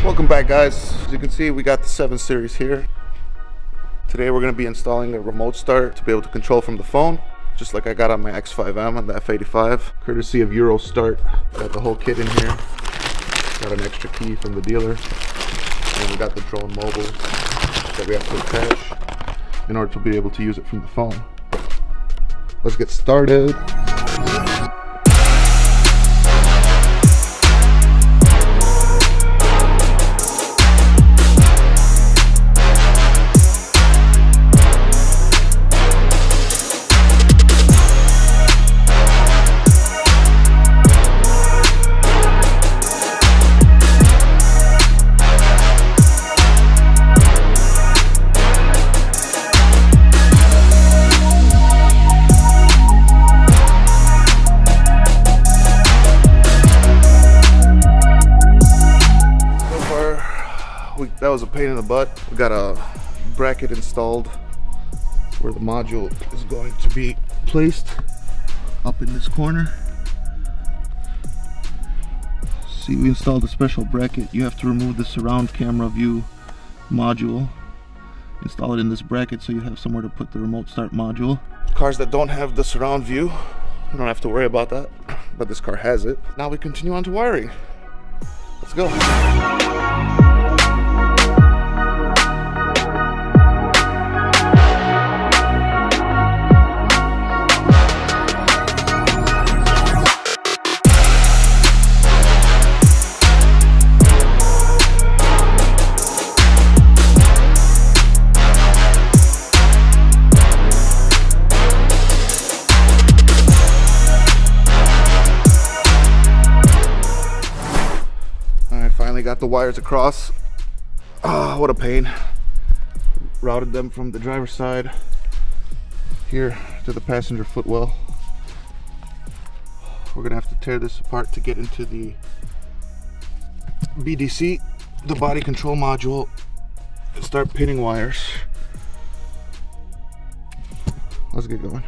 Welcome back, guys. As you can see, we got the 7 Series here. Today we're going to be installing a remote start to be able to control from the phone, just like I got on my X5M and the F85, courtesy of Eurostart. Got the whole kit in here. Got an extra key from the dealer, and we got the drone mobile that we have to attach in order to be able to use it from the phone. Let's get started. That was a pain in the butt. We got a bracket installed where the module is going to be placed up in this corner. See, we installed a special bracket. You have to remove the surround camera view module, install it in this bracket so you have somewhere to put the remote start module. Cars that don't have the surround view, you don't have to worry about that, but this car has it. Now we continue on to wiring. Let's go. Got the wires across. What a pain. Routed them from the driver's side here to the passenger footwell. We're gonna have to tear this apart to get into the BDC, the body control module, and start pinning wires. Let's get going.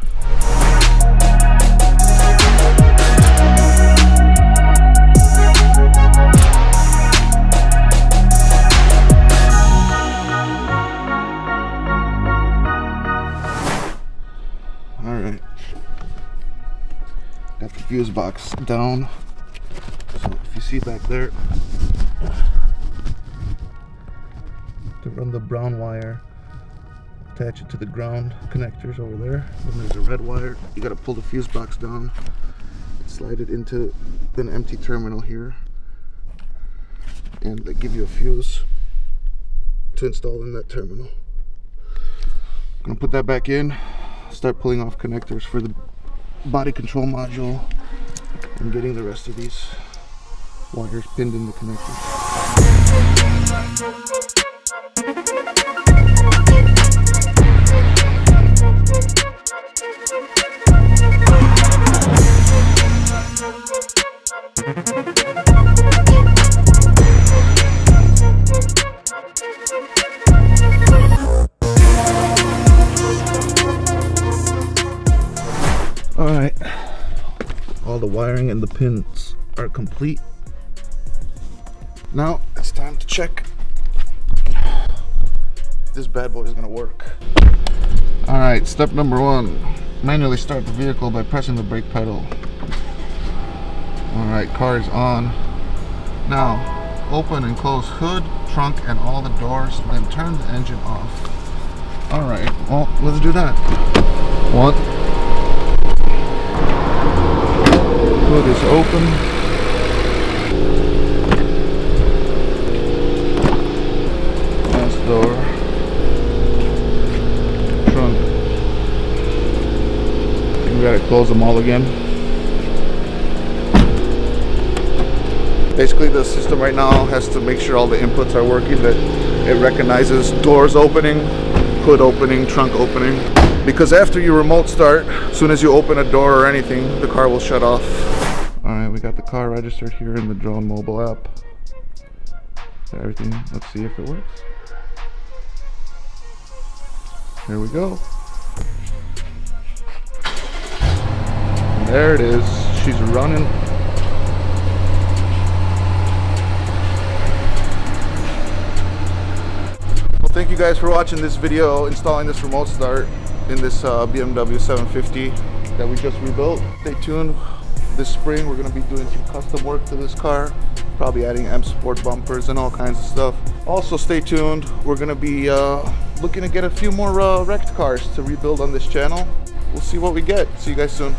Got the fuse box down, so if you see back there, to run the brown wire, attach it to the ground connectors over there. Then there's a red wire. You got to pull the fuse box down, slide it into an empty terminal here, and they give you a fuse to install in that terminal. Gonna put that back in, start pulling off connectors for the body control module and getting the rest of these wires pinned in the connectors. Alright, all the wiring and the pins are complete. Now it's time to check if this bad boy is going to work. Alright, step number 1, manually start the vehicle by pressing the brake pedal. Alright, car is on. Now, open and close hood, trunk, and all the doors, then turn the engine off. Alright, well, let's do that. 1. Hood is open. Last door. Trunk. We gotta close them all again. Basically, the system right now has to make sure all the inputs are working, that it recognizes doors opening, hood opening, trunk opening. Because after you remote start, as soon as you open a door or anything, the car will shut off. Alright, we got the car registered here in the drone mobile app. Everything, let's see if it works. Here we go. And there it is. She's running. thank you guys for watching this video installing this remote start in this BMW 750 that we just rebuilt. Stay tuned. This spring we're going to be doing some custom work to this car, probably adding M Sport bumpers and all kinds of stuff. Also stay tuned, we're going to be looking to get a few more wrecked cars to rebuild on this channel. We'll see what we get. See you guys soon.